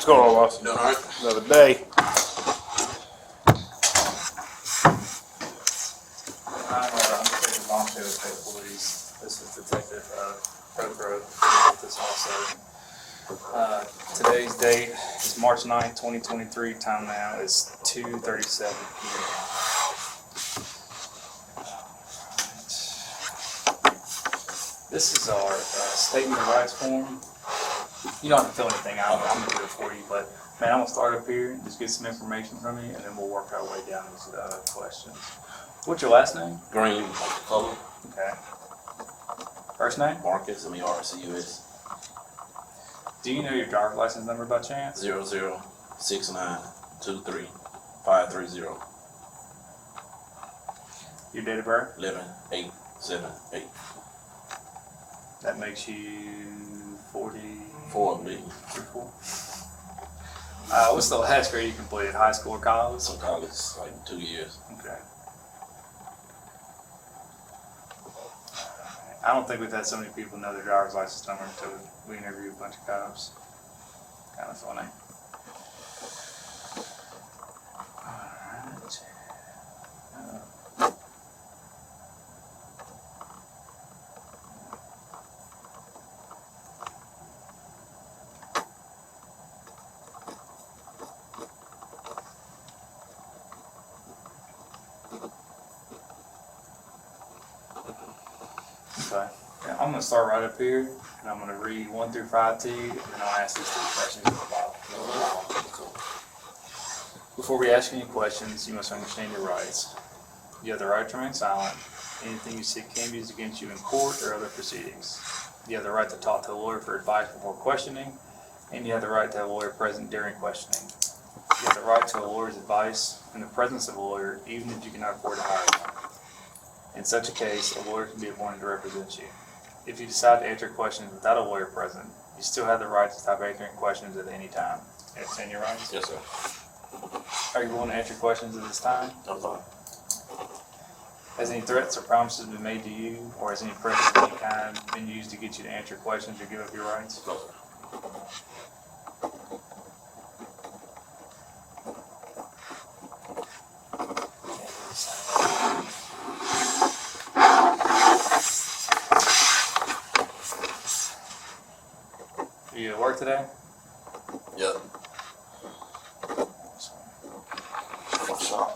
What's going on, boss? You doing all right? Another day. I'm Detective Boncho with State Police. This is Detective Procro with this also. Today's date is March 9th, 2023. Time now is 2:37 p.m. This is our statement of rights form. You don't have to fill anything out. I'm going to do it for you, but man, I'm going to start up here, just get some information from you, and then we'll work our way down these questions. What's your last name? Green, like the color. Okay. First name? Marcus, M-E-R-C-U-S. Do you know your driver's license number by chance? 006923 Your date of birth? 11-8-7-8. That makes you 4 million. 44. What's the last grade you completed? High school or college? Some college, like 2 years. Okay. I don't think we've had so many people know their driver's license number until we interviewed a bunch of cops. Kind of funny. Alright. Okay. Yeah, I'm going to start right up here, and I'm going to read 1 through 5 to you, and then I'll ask these 3 questions at the bottom. Before we ask any questions, you must understand your rights. You have the right to remain silent. Anything you say can be used against you in court or other proceedings. You have the right to talk to a lawyer for advice before questioning, and you have the right to have a lawyer present during questioning. You have the right to a lawyer's advice in the presence of a lawyer, even if you cannot afford to hire one. In such a case, a lawyer can be appointed to represent you. If you decide to answer questions without a lawyer present, you still have the right to stop answering questions at any time. You understand your rights? Yes, sir. Are you willing to answer questions at this time? I'm fine. Has any threats or promises been made to you, or has any pressure of any kind been used to get you to answer questions or give up your rights? No, sir. Are you at work today? Yep. Shop.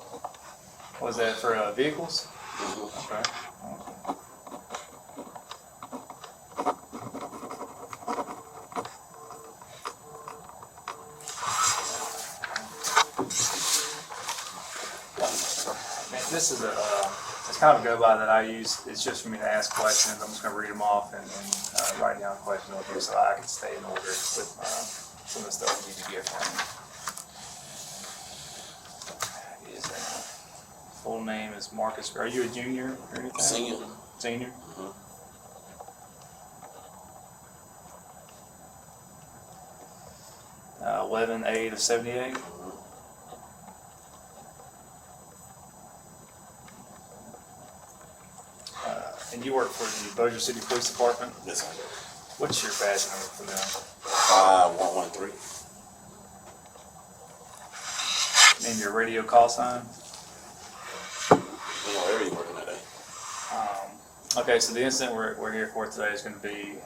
Was that for vehicles? Okay. This is it's kind of a go-by that I use. It's just for me to ask questions. I'm just going to read them off and write down questions on here so I can stay in order with some of the stuff you need to get from me. Full name is Marcus. Are you a junior or anything? Senior. Senior? Mm-hmm. 11/8 of 78. And you work for the Bossier City Police Department? Yes, sir. What's your badge number for them? 5113. And your radio call sign? What area you working today? Okay, so the incident we're here for today is going to be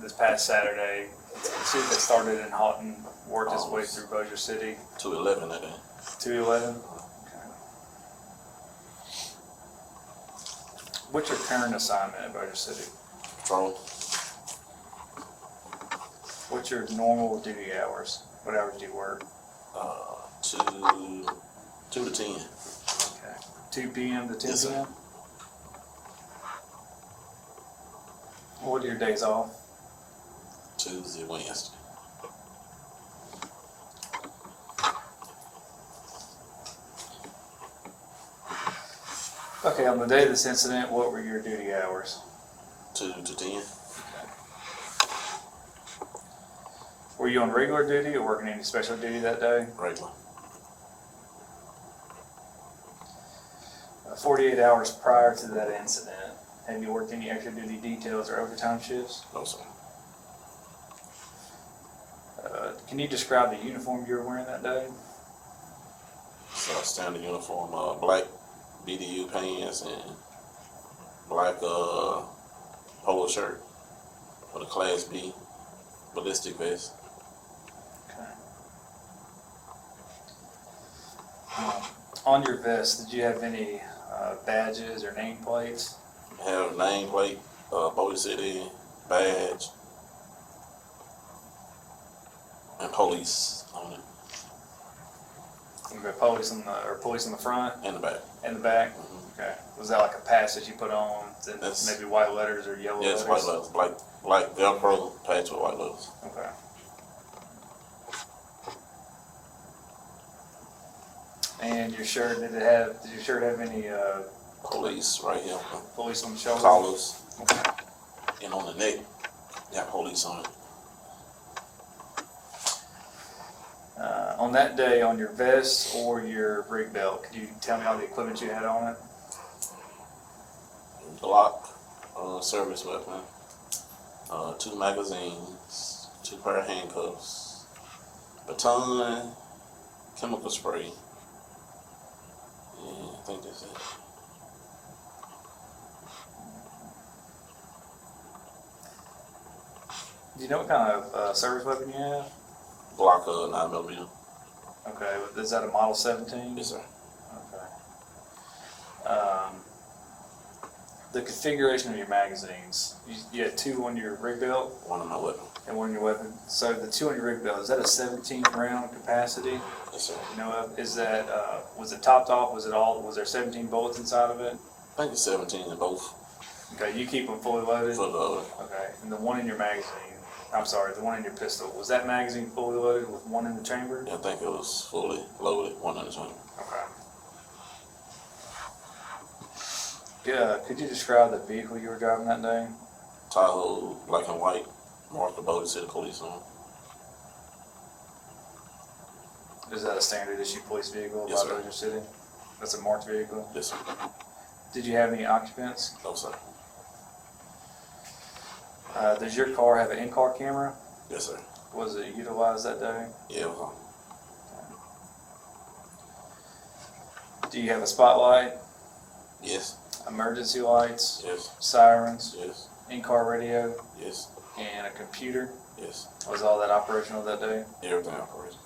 this past Saturday. It's a suit that started in Houghton, worked its way through Bossier City. 211 that day. 211? What's your current assignment at Bossier City? Patrol. What's your normal duty hours? What hours do you work? 2 to 10. Okay. 2 p.m. to 10 Yes, sir. p.m.? What are your days off? Tuesday, Wednesday. Okay, on the day of this incident, what were your duty hours? 2 to 10. Were you on regular duty or working any special duty that day? Regular. 48 hours prior to that incident, have you worked any extra duty details or overtime shifts? No, sir. Can you describe the uniform you were wearing that day? It's a standard uniform, black BDU pants and black polo shirt with a Class B ballistic vest. Okay. On your vest, did you have any badges or nameplates? Have nameplate, Bowie City badge, and police on it, You got police on the front and the back. and the back. Mm-hmm. Okay. Was that like a patch that you put on? Then That's- maybe white letters or yellow Yeah, it's letters? white letters, black Velcro patch with white letters. Okay. And your shirt, did your shirt have any Police right here, police on the shoulder? collars, Okay. and on the neck, got police on it. On that day, on your vest or your rig belt, could you tell me all the equipment you had on it? Glock, service weapon, 2 magazines, 2 pair of handcuffs, baton, chemical spray. Yeah, I think that's it. Do you know what kind of service weapon you have? Glock 9mm. Okay, is that a Model 17? Yes, sir. Okay. The configuration of your magazines, you had 2 on your rig belt One of my weapon. and 1 on your weapon. So the 2 on your rig belt, is that a 17 round capacity? Yes, sir. You know, is that, was it topped off? Was there 17 bullets inside of it? I think it's 17 in both. Okay, you keep them fully loaded? For the Okay, and the one in your magazine, I'm sorry, the one in your pistol, was that magazine fully loaded with 1 in the chamber? I think it was fully loaded, 1 in the chamber. Okay. Yeah, could you describe the vehicle you were driving that day? Tahoe, black and white, marked the Bowie City Police on. Is that a standard issue police vehicle Yes, by sir. Bossier City? That's a marked vehicle? Yes, sir. Did you have any occupants? No, sir. Does your car have an in-car camera? Yes, sir. Was it utilized that day? Yeah, it was on. Do you have a spotlight, Yes, emergency lights, yes, sirens, yes, in-car radio, yes, and a computer? yes. Was all that operational that day? Everything operates.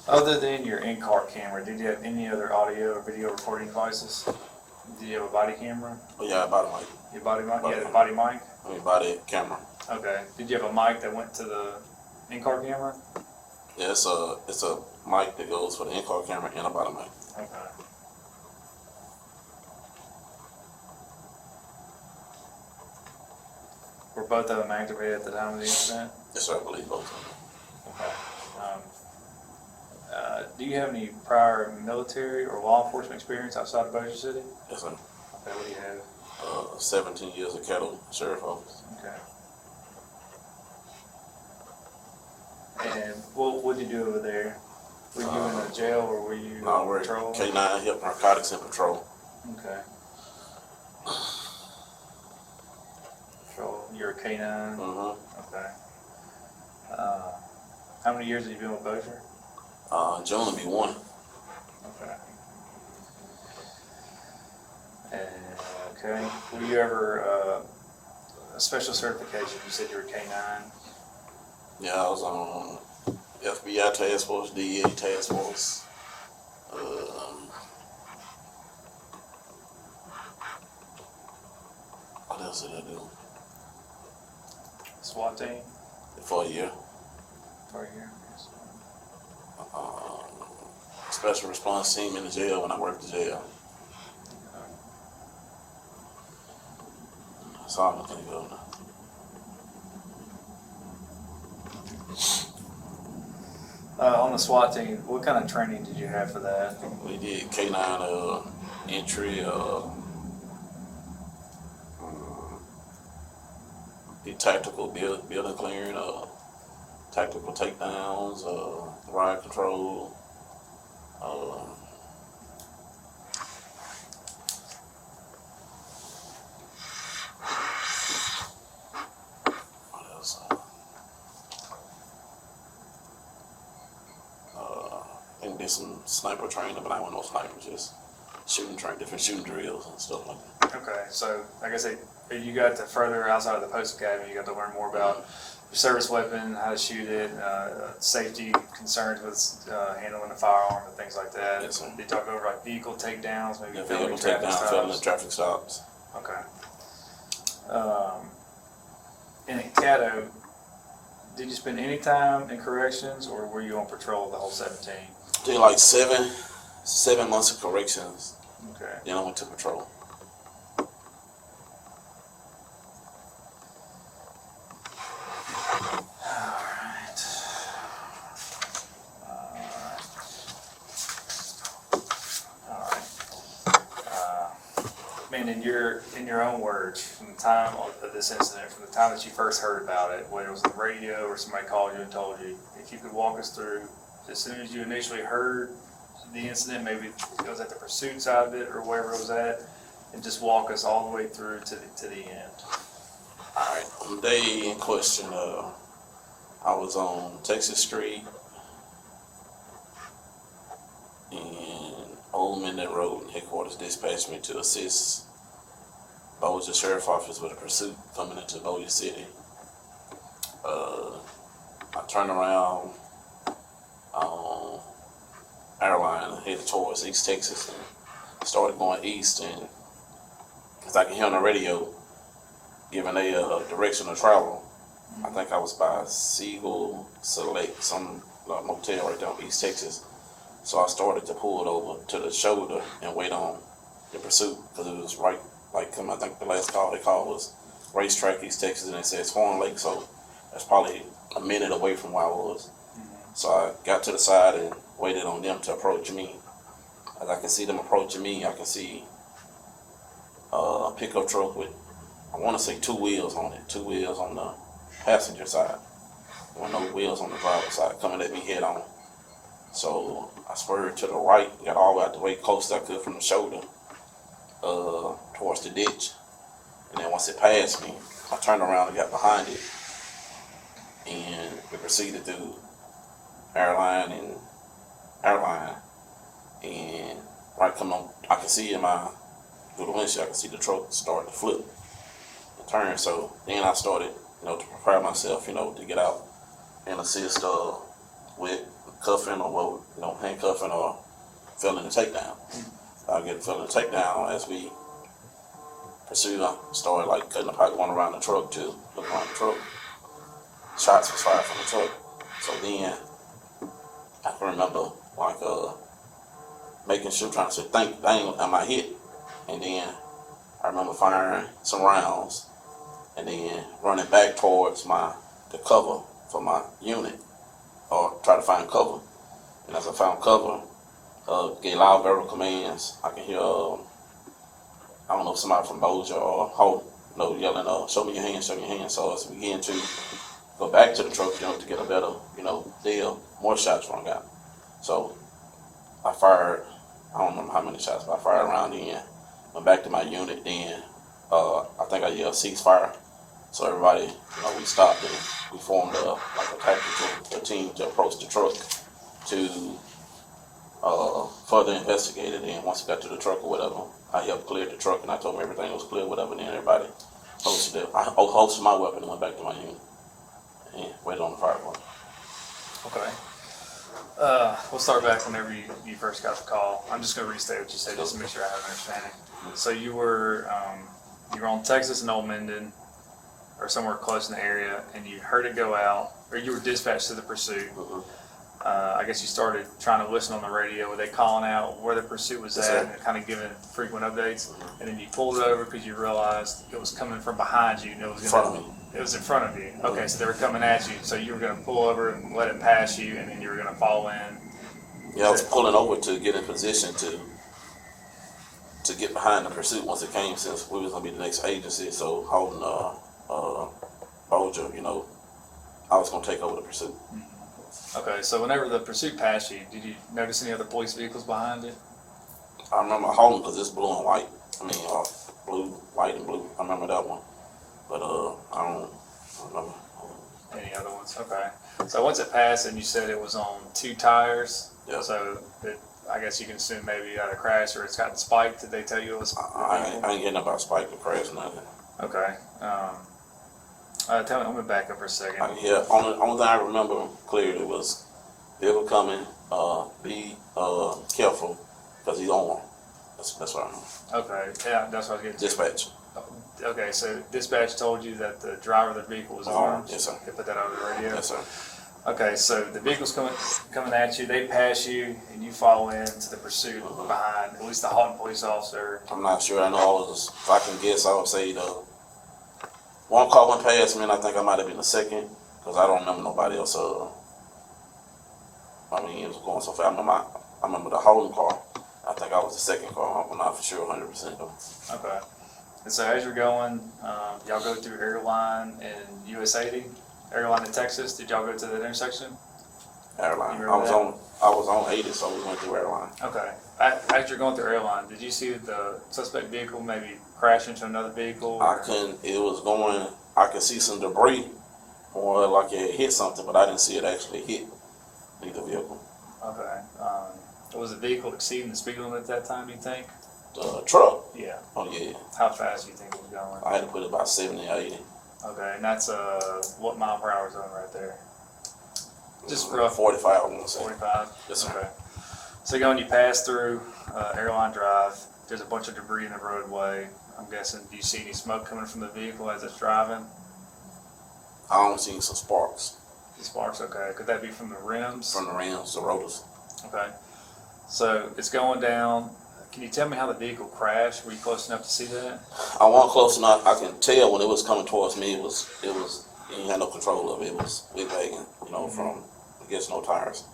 Other than your in-car camera, did you have any other audio or video recording devices? Did you have a body camera? Oh, yeah, body mic. Your body mic? You Body had a mic. body mic? I mean, body camera. Okay. Did you have a mic that went to the in-car camera? Yeah, it's a mic that goes for the in-car camera and a body mic. Okay. Were both of them activated at the time of the incident? Yes, sir, I believe both of them. Okay. Do you have any prior military or law enforcement experience outside of Bossier City? Yes, sir. Okay, what do you have? 17 years of cattle sheriff office. Okay. And what did you do over there? Were you in a jail or were you No, on we're patrol? K9 hip narcotics and patrol. Okay. Patrol. You're a K9. Mm-hmm. Okay. How many years have you been with Bossier? June will be 1. Okay. And, okay. Were you ever a special certification? You said you were K9. Yeah, I was on FBI task force, DEA task force. What else did I do? SWAT team For a year. for a year. Yes. Special response team in the jail when I worked the jail. That's all I'm thinking of now. On the SWAT team, what kind of training did you have for that? We did K9 entry, the tactical building clearing, tactical takedowns, riot control, like did some sniper training, but I wasn't no sniper, just different shooting drills and stuff like that. Okay, so like I said, you got to further outside of the post academy, you got to learn more about your service weapon, how to shoot it, safety concerns with handling a firearm and things like that. Yes, sir. They talk over like vehicle takedowns, maybe Yeah, felony vehicle traffic takedown, felony stops. traffic stops. Okay. And at Caddo, did you spend any time in corrections, or were you on patrol the whole 17? Did like 7 months of corrections. Okay. Then I went to patrol. Man, in your own words, from the time of this incident, from the time that you first heard about it, whether it was on the radio or somebody called you and told you, if you could walk us through, as soon as you initially heard the incident, maybe it was at the pursuit side of it or wherever it was at, and just walk us all the way through to the end. All right, on the day in question, I was on Texas Street and Old Minden Road, and headquarters dispatched me to assist Bossier Sheriff Office with a pursuit coming into Bossier City. I turned around on Airline headed towards East Texas and started going east, and as I can hear on the radio giving a direction of travel, I think I was by Siegel Select, some motel right down East Texas. So I started to pull it over to the shoulder and wait on the pursuit, because it was right, like, I think the last call they called was Racetrack East Texas, and it says Horn Lake, so that's probably a minute away from where I was. So I got to the side and waited on them to approach me. As I can see them approaching me, I can see a pickup truck with, I want to say 2 wheels on it, 2 wheels on the passenger side, with no wheels on the driver's side, coming at me head on. So I swerved to the right, got all the way out the way, close as I could from the shoulder, towards the ditch. And then once it passed me, I turned around and got behind it, and we proceeded through Airline, and right coming on, I can see through the windshield, I can see the truck start to flip and turn. So then I started, to prepare myself, to get out and assist with cuffing or handcuffing or felony takedown. I get felony takedown as we pursued. I started like cutting the pipe going around the truck to look around the truck. Shots was fired from the truck. So then I can remember making sure, trying to say, dang, am I hit? And then I remember firing some rounds and then running back towards the cover for my unit, or try to find cover. And as I found cover, gave loud verbal commands. I can hear, I don't know if somebody from Bossier or Holt, yelling, show me your hands, show me your hands. So as we began to go back to the truck, to get a better, deal, more shots rung out. So I fired, I don't remember how many shots, but I fired around then, went back to my unit, then I think I yelled ceasefire. So everybody, we stopped and we formed a tactical team to approach the truck to further investigate it. And once we got to the truck or whatever, I helped clear the truck and I told them everything was clear, whatever. And then everybody holstered it. I holstered my weapon and went back to my unit and waited on the fire department. Okay. We'll start back whenever you first got the call. I'm just going to restate what you said just to make sure I have an understanding. So you were on Texas and Old Minden, or somewhere close in the area, and you heard it go out, or you were dispatched to the pursuit. Mm-hmm. I guess you started trying to listen on the radio. Were they calling out where the pursuit was at and kind of giving frequent updates? Mm-hmm. And then you pulled it over because you realized it was coming from behind you. And it was In front of me. It was in front of you. Okay, so they were coming at you. So you were going to pull over and let it pass you, and then you were going to fall in. Yeah, I was pulling over to get in position to get behind the pursuit once it came, since we was going to be the next agency. So holding Bossier, I was going to take over the pursuit. Okay, so whenever the pursuit passed you, did you notice any other police vehicles behind it? I remember holding because it's blue and white. Blue, white, and blue. I remember that one. But I don't remember any other ones. Okay, so once it passed and you said it was on 2 tires, Yeah. So I guess you can assume maybe you had a crash or it's gotten spiked. Did they tell you it was? I ain't getting about spike or crash or nothing. Okay. Tell me. Let me back up for a second. Yeah, only thing I remember clearly was vehicle coming. Be careful because he's on. That's what I remember. Okay. Yeah, that's what I was getting to. Dispatch. Okay, so dispatch told you that the driver of the vehicle was armed. Yes, sir. They put that on the radio. Yes, sir. Okay, so the vehicle's coming at you. They pass you, and you follow into the pursuit behind at least the Houghton police officer. I'm not sure. I know I was. If I can guess, I would say the one car went past me, and I think I might have been the second because I don't remember nobody else. I mean, it was going so fast. I remember the Holden car. I think I was the second car. I'm not for sure 100% though. Okay. And so as you're going, y'all go through Airline and US 80, Airline in Texas. Did y'all go to that intersection? Airline. You I was remember on 80, so we went through Airline. Okay. As you're going through Airline, did you see the suspect vehicle maybe crash into another vehicle? I couldn't. It was going. I could see some debris, or like it hit something, but I didn't see it actually hit either vehicle. Okay. Was the vehicle exceeding the speed limit at that time, do you think? The truck. Yeah. Oh yeah. How fast do you think it was going? I had to put it about 70 or 80. Okay, and that's what mile per hour zone right there? Just rough. 45, I want to say. 45? Yes, sir. Okay. So going, you pass through Airline Drive. There's a bunch of debris in the roadway. I'm guessing, do you see any smoke coming from the vehicle as it's driving? I only seen some sparks The sparks, okay. Could that be from the rims? from the rims, the rotors. Okay. So it's going down. Can you tell me how the vehicle crashed? Were you close enough to see that? I wasn't close enough. I can tell when it was coming towards me. It was. You had no control of it. It was wig-wagging, from against no tires.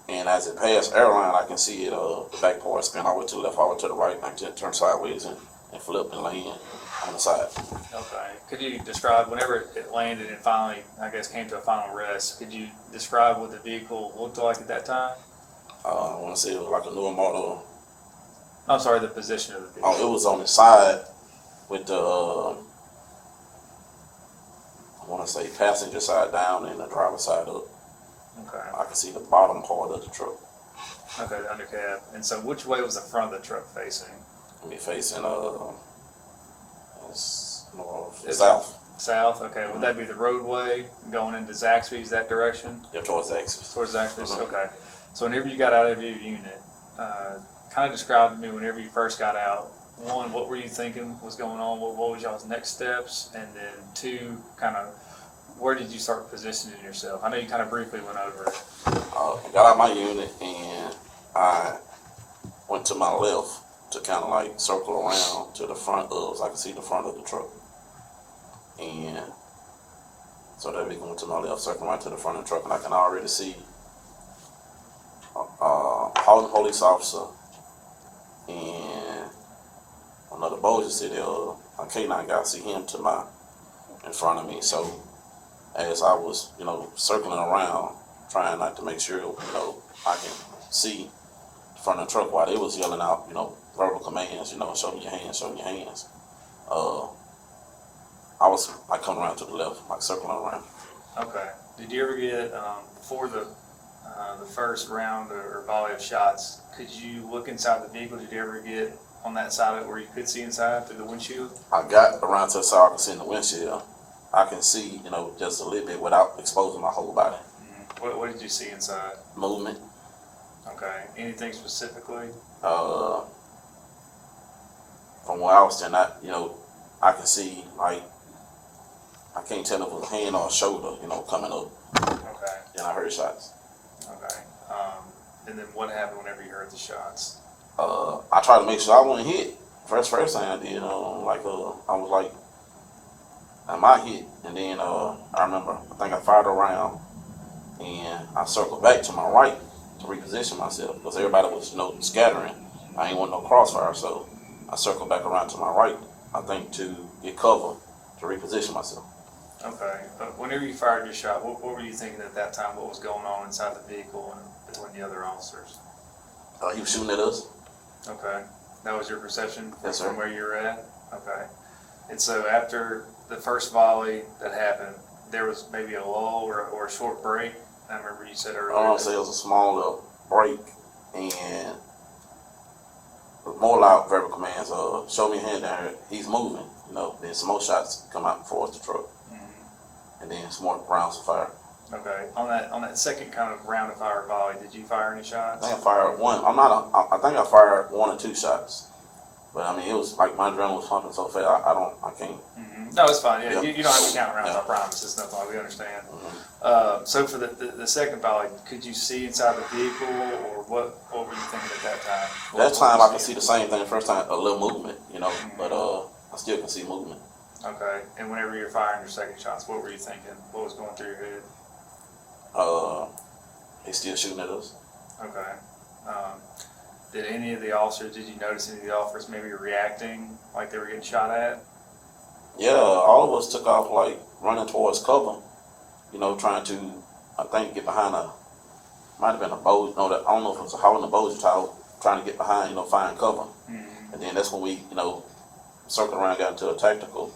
And as it passed Airline, I can see it. The back part spin all the way to the left, all the way to the right, and I just turn sideways and flip and land on the side. Okay. Could you describe, whenever it landed and finally, I guess, came to a final rest, could you describe what the vehicle looked like at that time? I want to say it was like a newer model. I'm sorry, the position of the vehicle. Oh, it was on the side with the. I want to say passenger side down and the driver's side up. Okay. I can see the bottom part of the truck. Okay, the undercab. And so which way was the front of the truck facing? I mean, facing it's north, south. South, okay. Would that be the roadway going into Zaxby's, that direction? Yeah, towards the exit. Towards Zaxby's? Mhm. Okay. So whenever you got out of your unit, kind of describe to me whenever you first got out, one, what were you thinking was going on? What was y'all's next steps? And then two, kind of, where did you start positioning yourself? I know you kind of briefly went over it. I got out my unit and I went to my left to kind of like circle around to the front of, so I could see the front of the truck. And so that we went to my left, circle around to the front of the truck, and I can already see Holden police officer and another Bossier City, a K9 guy. See him in front of me. So as I was, circling around, trying not to make sure, I can see the front of the truck while they was yelling out, verbal commands, show me your hands, show me your hands. I was like coming around to the left, like circling around. Okay. Did you ever get, before the first round or volley of shots, could you look inside the vehicle? Did you ever get on that side of it where you could see inside through the windshield? I got around to the side, I can see in the windshield. I can see, just a little bit without exposing my whole body. Mm-hmm. What did you see inside? Movement. Okay. Anything specifically? From where I was standing, I can see, like, I can't tell if it was a hand or a shoulder, coming up. Okay. And I heard shots. Okay. And then what happened whenever you heard the shots? I tried to make sure I wasn't hit. First thing I did, I was like, am I hit? And then I remember, I think I fired around and I circled back to my right to reposition myself because everybody was, scattering. I ain't want no crossfire, so I circled back around to my right, I think, to get cover to reposition myself. Okay. But whenever you fired your shot, what were you thinking at that time? What was going on inside the vehicle and between the other officers? He was shooting at us. Okay. That was your perception Yes, sir. from where you were at? Okay. And so after the first volley that happened, there was maybe a lull or a short break. I remember you said earlier. I don't say it was a small little break, and more loud verbal commands. Show me your hand down here. He's moving. Then some more shots come out before the truck, and then some more rounds of fire. Okay. On that second kind of round of fire volley, did you fire any shots? I think I fired one. I think I fired 1 or 2 shots, but I mean it was like my adrenaline was pumping so fast. I can't. No, it's fine. Yeah, Yeah. you don't have to count rounds. Yeah. I promise. It's nothing like we understand. Mm-hmm. So for the second volley, could you see inside the vehicle, or what were you thinking at that time? That time I could see the same thing. First time a little movement, but I still can see movement. Okay. And whenever you're firing your second shots, what were you thinking? What was going through your head? He's still shooting at us. Okay. Did any of the officers? Did you notice any of the officers maybe reacting like they were getting shot at? Yeah, all of us took off like running towards cover, trying to, I think, get behind might have been a bow. No, I don't know if it was a hole in the bow tower, trying to get behind, find cover. Mm-hmm. And then that's when we, circled around, got into a tactical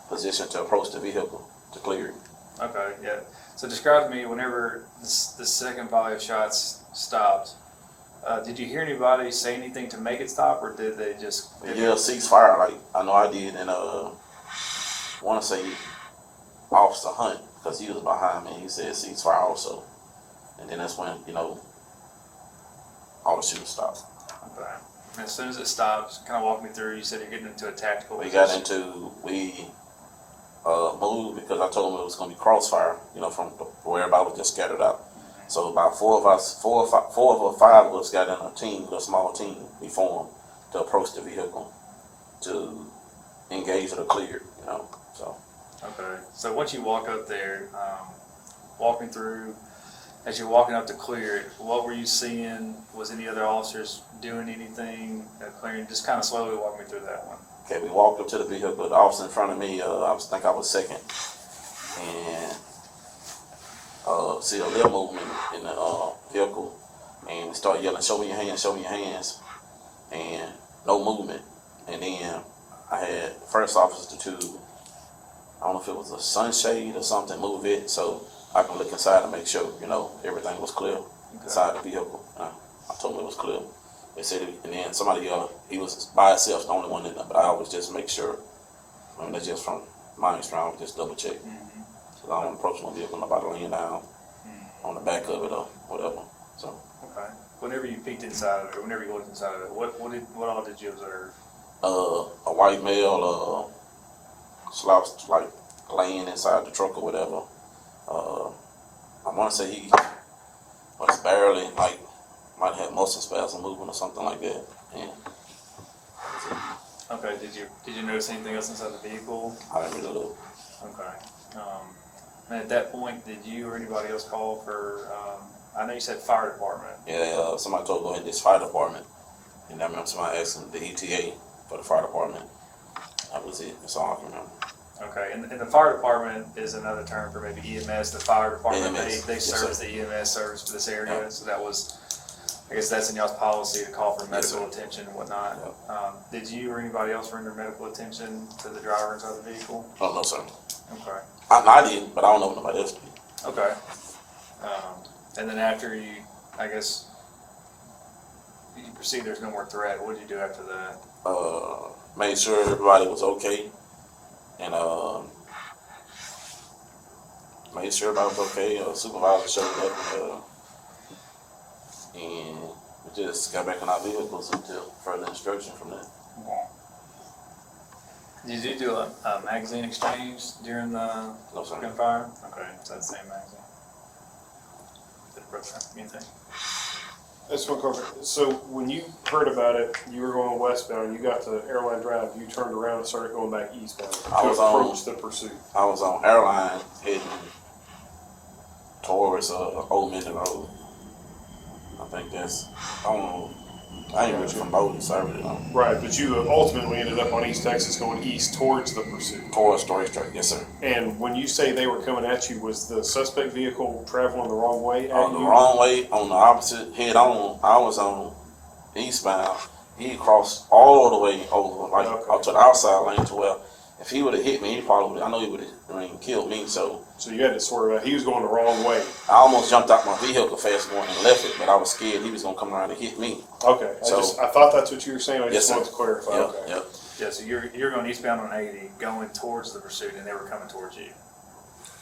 position to approach the vehicle to clear it. Okay, yeah. So describe to me whenever the second volley of shots stopped. Did you hear anybody say anything to make it stop, or did they just? Yeah, ceasefire. Like I know I did, and want to say Officer Hunt, because he was behind me. He said ceasefire also, and then that's when all the shooting stopped. Okay. And as soon as it stops, kind of walk me through. You said you're getting into a tactical. We position. moved because I told them it was going to be crossfire. From where everybody was just scattered out. So about 4 of us, 4 or 5 of us got in a team, a small team. We formed to approach the vehicle to engage or clear it. So. Okay. So once you walk up there, walking through, as you're walking up to clear it, what were you seeing? Was any other officers doing anything clearing? Just kind of slowly walk me through that one. Okay, we walked up to the vehicle. The officer in front of me, I think I was second, and see a little movement in the vehicle, and we start yelling, "Show me your hands! Show me your hands!" And no movement. And then I had first officer to, I don't know if it was a sunshade or something, move it so I can look inside and make sure everything was clear inside the vehicle. I told him it was clear. They said, and then somebody, he was by himself, the only one in there, but I always just make sure. I mean, that's just from my experience, just double check. So I don't approach my vehicle, nobody laying down on the back of it or whatever. So. Okay. Whenever you peeked inside of it, or whenever you looked inside of it, what all did you observe? A white male, slouched, like laying inside the truck or whatever. I want to say he was barely like. Might have muscle spasm movement or something like that. Yeah. Okay. Did you notice anything else inside the vehicle? I didn't really look. Okay. And at that point, did you or anybody else call for? I know you said fire department. Yeah. Somebody told me to go in this fire department, and I remember somebody asking the ETA for the fire department. That was it. That's all I can remember. Okay, and the fire department is another term for maybe EMS. The fire department, EMS. they serve as the EMS service for this area. So that was. I guess that's in y'all's policy to call for medical attention and whatnot. Did you or anybody else render medical attention to the driver inside the vehicle? Oh, no, sir. Okay. I did, but I don't know if nobody else did. Okay. And then after you, I guess, you perceive there's no more threat, what did you do after that? Made sure everybody was okay, and made sure everybody was okay. Supervisor showed up, and we just got back in our vehicles until further instruction from that. Did you do a magazine exchange during the No, sir. gunfire? Okay, so that's the same magazine. Anything? I just want to clarify. So when you heard about it, you were going westbound, you got to Airline Drive, you turned around and started going back eastbound to approach the pursuit. I was on Airline heading towards Old Minden Road. I think that's, I don't know, I ain't really from Bowden, so I really don't. Right, but you ultimately ended up on East Texas going east towards the pursuit. Towards the racetrack, yes, sir. And when you say they were coming at you, was the suspect vehicle traveling the wrong way at On the you? wrong way, on the opposite head on, I was on eastbound. He crossed all the way over, like Okay. up to the outside lane to where if he would have hit me, he probably would. I know he would have killed me. So you had to swerve out. He was going the wrong way. I almost jumped out my vehicle fast going and left it, but I was scared he was gonna come around and hit me. Okay. I thought that's what you were saying. I just wanted to clarify. Yep, Okay. yep. Yeah, so you're going eastbound on 80, going towards the pursuit, and they were coming towards you.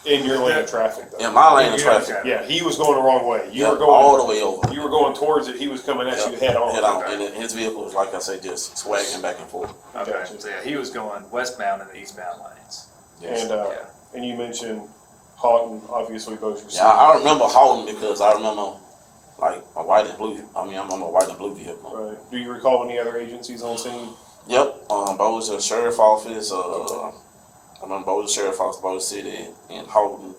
In your lane of traffic, though. In my lane of Yeah, traffic. okay. Yeah, he was going the wrong way. You Yep, were going all the way over. You were going towards it. He was coming at you head on. Head on. Okay. And his vehicle was, like I said, just swagging back and forth. Okay, Gotcha. so yeah, he was going westbound in the eastbound lanes. And Yeah. and you mentioned Houghton, obviously both your Yeah, I remember Houghton because I remember like a white and blue. I mean, I'm on a white and blue vehicle. Right. Do you recall any other agencies on scene? Yep. Bossier Sheriff Office. I remember Bossier Sheriff Office, Bossier City, and Houghton,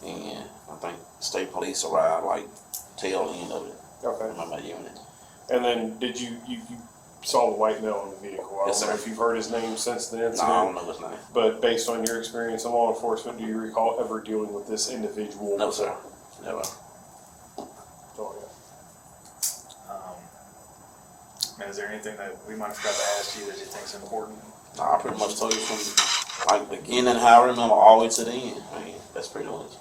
and I think State Police arrived like tail end of it. Okay. I remember that unit. And then did you saw the white male in the vehicle? I Yes, don't know sir. if you've heard his name since the No, incident. I don't know his name. But based on your experience in law enforcement, do you recall ever dealing with this individual? No, sir. Never. Oh, Man, is there anything that we might have forgot to ask you that you think is important? No, I pretty much told you from like beginning how I remember all the way to the end. I mean, that's pretty much.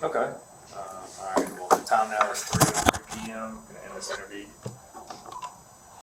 Okay. All right, well, the time now is 3:03 p.m. Gonna end this interview.